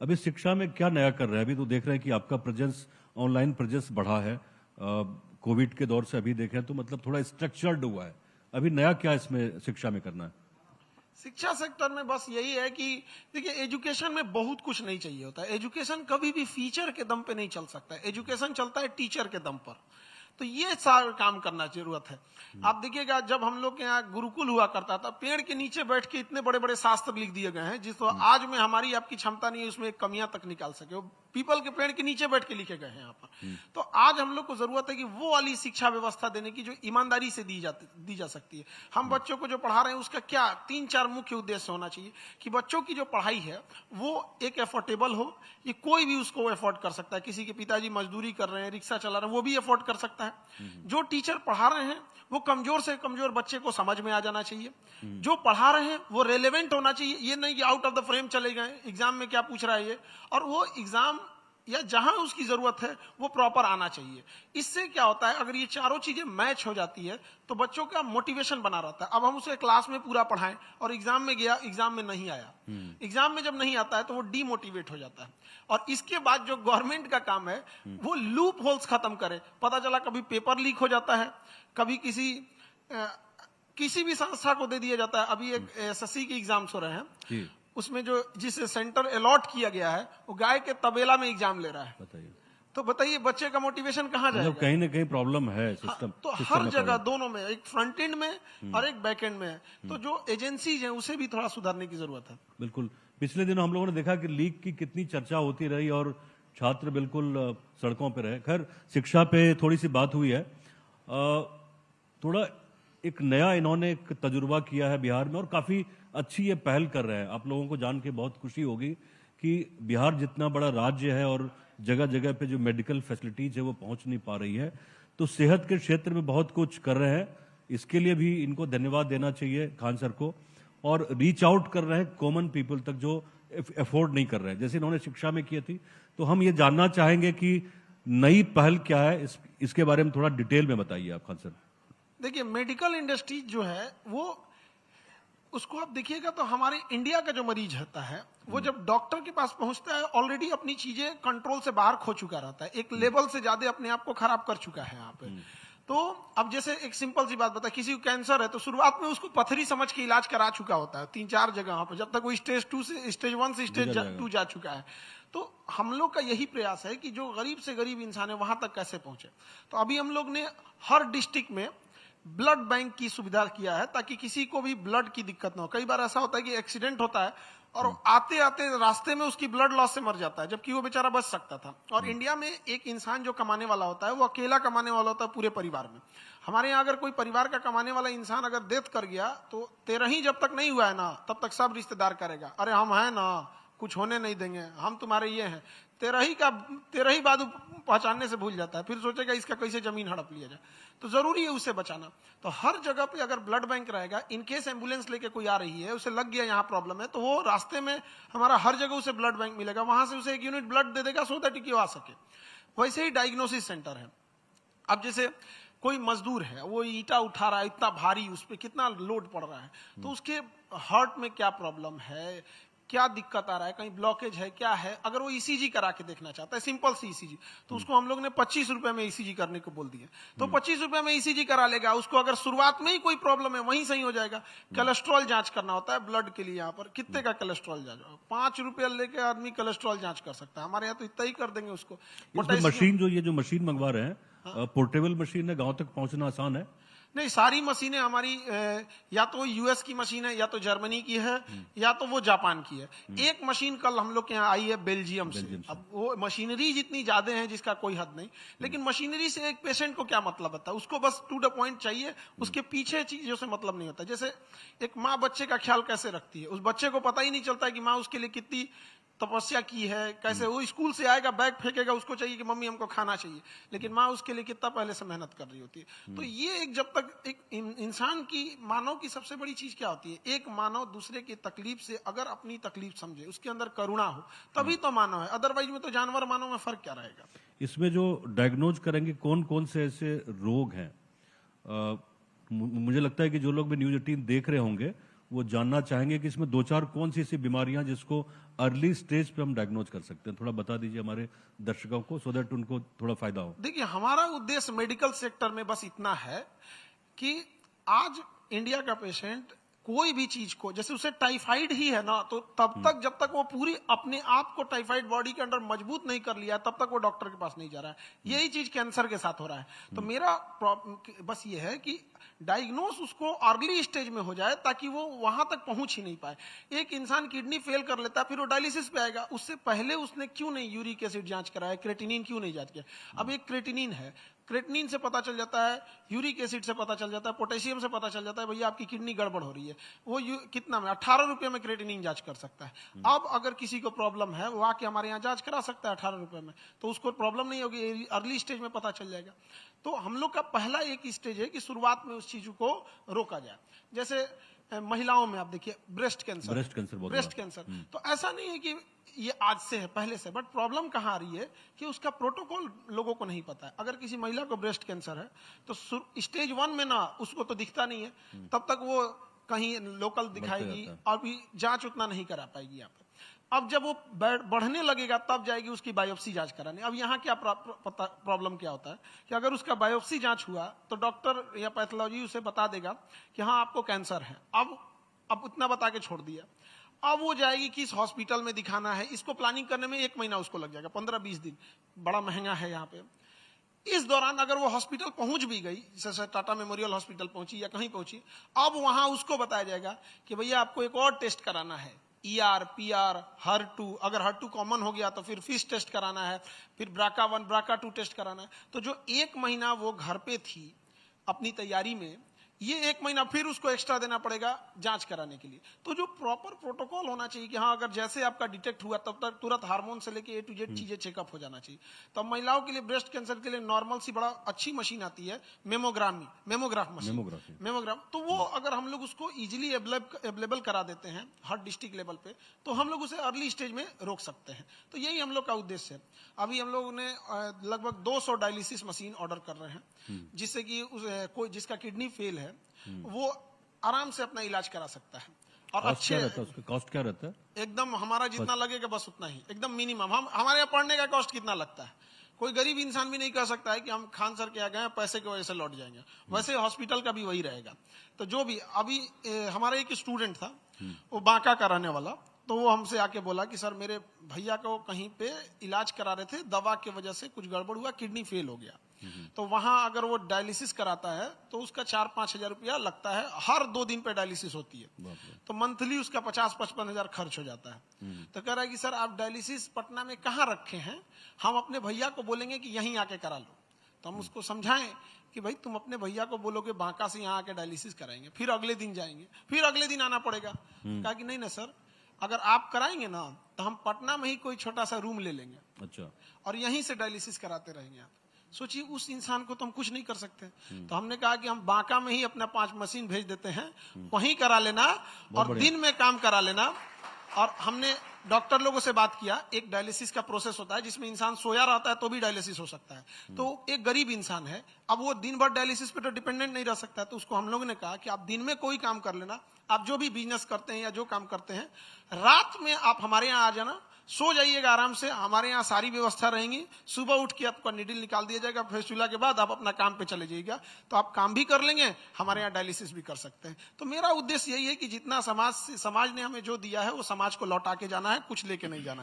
अभी शिक्षा में क्या नया कर रहे हैं? अभी तो देख रहे हैं कि आपका प्रेजेंस, ऑनलाइन प्रेजेंस बढ़ा है। कोविड के दौर से अभी देखें तो मतलब थोड़ा स्ट्रक्चर्ड हुआ है। अभी नया क्या इसमें शिक्षा में करना है? शिक्षा सेक्टर में बस यही है कि देखिए, एजुकेशन में बहुत कुछ नहीं चाहिए होता है। एजुकेशन कभी भी फीचर के दम पे नहीं चल सकता है। एजुकेशन चलता है टीचर के दम पर। तो ये सारा काम करना जरूरत है। आप देखिएगा, जब हम लोग के यहाँ गुरुकुल हुआ करता था, पेड़ के नीचे बैठ के इतने बड़े बड़े शास्त्र लिख दिए गए हैं जिसको आज में हमारी आपकी क्षमता नहीं है उसमें कमियां तक निकाल सके। वो पीपल के पेड़ के नीचे बैठ के लिखे गए हैं यहाँ पर। तो आज हम लोग को जरूरत है कि वो वाली शिक्षा व्यवस्था देने की जो ईमानदारी से दी जा सकती है। हम बच्चों को जो पढ़ा रहे हैं उसका क्या 3-4 मुख्य उद्देश्य होना चाहिए कि बच्चों की जो पढ़ाई है वो एक एफोर्डेबल हो। ये कोई भी उसको एफोर्ड कर सकता है। किसी के पिताजी मजदूरी कर रहे हैं, रिक्शा चला रहे हैं, वो भी एफोर्ड कर सकता है। जो टीचर पढ़ा रहे हैं वो कमजोर से कमजोर बच्चे को समझ में आ जाना चाहिए। जो पढ़ा रहे हैं वो रेलेवेंट होना चाहिए। ये नहीं कि आउट ऑफ द फ्रेम चले गए, एग्जाम में क्या पूछ रहा है ये, और वो एग्जाम या जहां उसकी जरूरत है वो प्रॉपर आना चाहिए। इससे क्या होता है, अगर ये चारों चीजें मैच हो जाती है तो बच्चों का मोटिवेशन बना रहता है। अब हम उसे क्लास में पूरा पढ़ाएं और एग्जाम में गया, एग्जाम में नहीं आया, एग्जाम में जब नहीं आता है तो वो डीमोटिवेट हो जाता है। और इसके बाद जो गवर्नमेंट का काम है वो लूप होल्स खत्म करे। पता चला कभी पेपर लीक हो जाता है, कभी किसी भी संस्था को दे दिया जाता है। अभी एक एसएससी के एग्जाम्स हो रहे हैं, उसमें जो जिस सेंटर अलॉट किया गया है वो गाय के तबेला में एग्जाम ले रहा है। बताइए, तो बताइए बच्चे का मोटिवेशन कहाँ जाएगा? मतलब कहीं ना कहीं प्रॉब्लम है सिस्टम। तो हर जगह दोनों में, एक फ्रंट एंड में और एक बैक एंड में है। तो जो एजेंसीज हैं उसे भी थोड़ा सुधारने की जरूरत है। बिल्कुल। पिछले दिनों हम लोगों ने देखा कि लीक की कितनी चर्चा होती रही और छात्र बिल्कुल सड़कों पे रहे। खैर, शिक्षा पे थोड़ी सी बात हुई है। थोड़ा एक नया इन्होंने एक तजुर्बा किया है बिहार में और काफी अच्छी ये पहल कर रहे हैं। आप लोगों को जान के बहुत खुशी होगी कि बिहार जितना बड़ा राज्य है और जगह जगह पे जो मेडिकल फैसिलिटीज है वो पहुंच नहीं पा रही है, तो सेहत के क्षेत्र में बहुत कुछ कर रहे हैं। इसके लिए भी इनको धन्यवाद देना चाहिए खान सर को। और रीच आउट कर रहे हैं कॉमन पीपल तक जो अफोर्ड नहीं कर रहे हैं, जैसे इन्होंने शिक्षा में की थी। तो हम ये जानना चाहेंगे कि नई पहल क्या है, इसके बारे में थोड़ा डिटेल में बताइए आप खान सर। देखिए, मेडिकल इंडस्ट्री जो है वो, उसको आप देखिएगा तो हमारे इंडिया का जो मरीज होता है वो जब डॉक्टर के पास पहुंचता है ऑलरेडी अपनी चीजें कंट्रोल से बाहर खो चुका रहता है, एक लेवल से ज्यादा अपने आप को खराब कर चुका है यहाँ पे। तो अब जैसे एक सिंपल सी बात बता, किसी को कैंसर है तो शुरुआत में उसको पथरी समझ के इलाज करा चुका होता है 3-4 जगह पे, जब तक वो स्टेज 1 से स्टेज 2 जा चुका है। तो हम लोग का यही प्रयास है कि जो गरीब से गरीब इंसान है वहां तक कैसे पहुंचे। तो अभी हम लोग ने हर डिस्ट्रिक्ट में ब्लड बैंक की सुविधा किया है ताकि किसी को भी ब्लड की दिक्कत ना हो। कई बार ऐसा होता है कि एक्सीडेंट होता है और आते आते रास्ते में उसकी ब्लड लॉस से मर जाता है, जबकि वो बेचारा बच सकता था। और इंडिया में एक इंसान जो कमाने वाला होता है वो अकेला कमाने वाला होता है पूरे परिवार में। हमारे यहाँ अगर कोई परिवार का कमाने वाला इंसान अगर डेथ कर गया तो 13 ही जब तक नहीं हुआ है ना तब तक सब रिश्तेदार करेगा, अरे हम हैं ना, कुछ होने नहीं देंगे, हम तुम्हारे ये हैं। 13 ही बाद पहचानने से भूल जाता है, फिर सोचेगा इसका कैसे जमीन हड़प लिया जाए। तो जरूरी है उसे बचाना। तो हर जगह पे अगर ब्लड बैंक रहेगा, इनकेस एम्बुलेंस लेके कोई आ रही है, उसे लग गया यहाँ प्रॉब्लम है, तो वो रास्ते में हमारा हर जगह उसे ब्लड बैंक मिलेगा, वहां से उसे 1 यूनिट ब्लड दे देगा सो दैट कि वो आ सके। वैसे ही डायग्नोसिस सेंटर है। अब जैसे कोई मजदूर है, वो ईटा उठा रहा है, इतना भारी, उस पर कितना लोड पड़ रहा है, तो उसके हार्ट में क्या प्रॉब्लम है, क्या दिक्कत आ रहा है, कहीं ब्लॉकेज है, क्या है, अगर वो ईसीजी करा के देखना चाहता है, सिंपल सी ईसीजी, तो उसको हम लोग ने 25 रुपए में ईसीजी करने को बोल दिया। तो 25 रुपए में ईसीजी करा लेगा। उसको अगर शुरुआत में ही कोई प्रॉब्लम है वहीं सही हो जाएगा। कोलेस्ट्रॉल जांच करना होता है ब्लड के लिए, यहाँ पर कितने का कोलेस्ट्रॉल जांच, 5 रुपया लेके आदमी कोलेस्ट्रॉल जांच कर सकता है। हमारे यहाँ तो इतना ही कर देंगे उसको। मशीन ये जो मशीन मंगवा रहे हैं, पोर्टेबल मशीन है, गाँव तक पहुंचना आसान है? नहीं, सारी मशीनें हमारी या तो यूएस की मशीन है, या तो जर्मनी की है, या तो वो जापान की है। एक मशीन कल हम लोग के यहाँ आई है बेल्जियम से। अब वो मशीनरी जितनी ज्यादा है जिसका कोई हद नहीं, लेकिन मशीनरी से एक पेशेंट को क्या मतलब होता है, उसको बस टू द पॉइंट चाहिए, उसके पीछे चीजों से मतलब नहीं होता। जैसे एक माँ बच्चे का ख्याल कैसे रखती है, उस बच्चे को पता ही नहीं चलता है कि माँ उसके लिए कितनी तपस्या की है, कैसे वो स्कूल से आएगा बैग फेंकेगा, उसको चाहिए कि मम्मी हमको खाना चाहिए, लेकिन माँ उसके लिए कितना पहले से मेहनत कर रही होती है। तो ये एक, जब तक एक इंसान की, मानव की सबसे बड़ी चीज क्या होती है, एक मानव दूसरे की तकलीफ से अगर अपनी तकलीफ समझे, उसके अंदर करुणा हो, तभी तो मानव है। अदरवाइज में तो जानवर मानव में फर्क क्या रहेगा। इसमें जो डायग्नोज करेंगे कौन कौन से ऐसे रोग हैं, मुझे लगता है कि जो लोग भी न्यूज 18 देख रहे होंगे वो जानना चाहेंगे कि इसमें दो चार कौन सी ऐसी बीमारियां जिसको अर्ली स्टेज पे हम डायग्नोज कर सकते हैं। थोड़ा बता दीजिए हमारे दर्शकों को, सो दैट उनको थोड़ा फायदा हो। देखिए, हमारा उद्देश्य मेडिकल सेक्टर में बस इतना है कि आज इंडिया का पेशेंट कोई भी चीज को, जैसे उसे टाइफाइड ही है ना, तो तब तक जब तक वो पूरी अपने आप को टाइफाइड बॉडी के अंदर मजबूत नहीं कर लिया तब तक वो डॉक्टर के पास नहीं जा रहा है। यही चीज कैंसर के साथ हो रहा है। तो मेरा बस ये है कि डायग्नोस उसको अर्ली स्टेज में हो जाए ताकि वो वहां तक पहुंच ही नहीं पाए। एक इंसान किडनी फेल कर लेता है, फिर वो डायलिसिस पे आएगा, उससे पहले उसने क्यों नहीं यूरिक एसिड जांच कराया, क्रेटिनिन क्यों नहीं जांच किया। अब एक क्रेटिनिन है, क्रेटिनिन से पता चल जाता है, यूरिक एसिड से पता चल जाता है, पोटेशियम से पता चल जाता है, भैया आपकी किडनी गड़बड़ हो रही है। वो कितना में 18 रुपए में क्रेटिनिन जांच कर सकता है। अब अगर किसी को प्रॉब्लम है वो आके हमारे यहाँ जांच करा सकता है 18 रुपए में, तो उसको प्रॉब्लम नहीं होगी, अर्ली स्टेज में पता चल जाएगा। तो हम लोग का पहला एक स्टेज है कि शुरुआत में उस चीज को रोका जाए। जैसे महिलाओं में आप देखिए ब्रेस्ट कैंसर, तो ऐसा नहीं है कि ये आज से है, पहले से, बट प्रॉब्लम कहाँ आ रही है कि उसका प्रोटोकॉल लोगों को नहीं पता है। अगर किसी महिला को ब्रेस्ट कैंसर है तो स्टेज 1 में ना उसको तो दिखता नहीं है, तब तक वो कहीं लोकल दिखाएगी और भी जांच उतना नहीं करा पाएगी यहाँ पे। अब जब वो बढ़ने लगेगा तब जाएगी उसकी बायोप्सी जांच कराने। अब यहाँ क्या प्रॉब्लम क्या होता है कि अगर उसका बायोप्सी जांच हुआ तो डॉक्टर या पैथोलॉजी उसे बता देगा कि हाँ आपको कैंसर है। अब उतना बता के छोड़ दिया। अब वो जाएगी किस हॉस्पिटल में दिखाना है, इसको प्लानिंग करने में 1 महीना उसको लग जाएगा, 15-20 दिन, बड़ा महंगा है यहाँ पे। इस दौरान अगर वो हॉस्पिटल पहुंच भी गई, जैसे टाटा मेमोरियल हॉस्पिटल पहुंची या कहीं पहुंची, अब वहां उसको बताया जाएगा कि भैया आपको एक और टेस्ट कराना है, ER, PR, HER2, अगर HER2 कॉमन हो गया तो फिर फिश टेस्ट कराना है, फिर BRCA1, BRCA2 टेस्ट कराना है। तो जो 1 महीना वो घर पे थी अपनी तैयारी में, ये 1 महीना फिर उसको एक्स्ट्रा देना पड़ेगा जांच कराने के लिए। तो जो प्रॉपर प्रोटोकॉल होना चाहिए कि हाँ अगर जैसे आपका डिटेक्ट हुआ तब तक तुरंत हार्मोन से लेके A to Z चीजें चेकअप हो जाना चाहिए। तो महिलाओं के लिए ब्रेस्ट कैंसर के लिए नॉर्मल सी बड़ा अच्छी मशीन आती है, मेमोग्राफ मशीन। तो वो अगर हम लोग उसको इजिली अवेलेबल करा देते हैं हर डिस्ट्रिक्ट लेवल पे, तो हम लोग उसे अर्ली स्टेज में रोक सकते हैं। तो यही हम लोग का उद्देश्य है। अभी हम लोग ने लगभग 200 डायलिसिस मशीन ऑर्डर कर रहे हैं, जिससे कि कोई जिसका किडनी फेल है वो आराम से अपना इलाज करा सकता है। और अच्छे कॉस्ट क्या रहता है? एकदम हमारा जितना लगेगा बस उतना ही, एकदम मिनिमम। हमारे यहाँ पढ़ने का कॉस्ट कितना लगता है, कोई गरीब इंसान भी नहीं कह सकता है कि हम खान सर के आ गए पैसे की वजह से लौट जाएंगे। वैसे हॉस्पिटल का भी वही रहेगा। तो जो भी अभी हमारा एक स्टूडेंट था, वो बांका का रहने वाला, तो वो हमसे आके बोला कि सर मेरे भैया को कहीं पे इलाज करा रहे थे, दवा की वजह से कुछ गड़बड़ हुआ, किडनी फेल हो गया। तो वहां अगर वो डायलिसिस कराता है तो उसका 4-5 हजार रुपया लगता है, हर 2 दिन पे डायलिसिस होती है, तो मंथली उसका 50-55 हजार खर्च हो जाता है। तो कह रहा है कि सर आप डायलिसिस पटना में कहाँ रखे हैं, हम अपने भैया को बोलेंगे कि यहीं आके करा लो। तो हम उसको समझाएं कि भाई तुम अपने भैया को बोलोगे बांका से यहाँ आके डायलिसिस कराएंगे, फिर अगले दिन जाएंगे, फिर अगले दिन आना पड़ेगा। कहा कि नहीं ना सर, अगर आप कराएंगे ना तो हम पटना में ही कोई छोटा सा रूम ले लेंगे, अच्छा, और यहीं से डायलिसिस कराते रहेंगे आप। सोचिए उस इंसान को तो हम कुछ नहीं कर सकते। तो हमने कहा कि हम बांका में ही अपना 5 मशीन भेज देते हैं, वहीं करा लेना और दिन में काम करा लेना। और हमने डॉक्टर लोगों से बात किया, एक डायलिसिस का प्रोसेस होता है जिसमें इंसान सोया रहता है तो भी डायलिसिस हो सकता है। तो एक गरीब इंसान है, अब वो दिन भर डायलिसिस पे तो डिपेंडेंट नहीं रह सकता है। तो उसको हम लोगों ने कहा कि आप दिन में कोई काम कर लेना, आप जो भी बिजनेस करते हैं या जो काम करते हैं, रात में आप हमारे यहाँ आ जाना, सो जाइएगा आराम से, हमारे यहाँ सारी व्यवस्था रहेंगी। सुबह उठ के आपका निडिल निकाल दिया जाएगा, फैसुला के बाद आप अपना काम पे चले जाइएगा। तो आप काम भी कर लेंगे, हमारे यहाँ डायलिसिस भी कर सकते हैं। तो मेरा उद्देश्य यही है कि जितना समाज ने हमें जो दिया है वो समाज को लौटा के जाना है, कुछ लेके नहीं जाना है।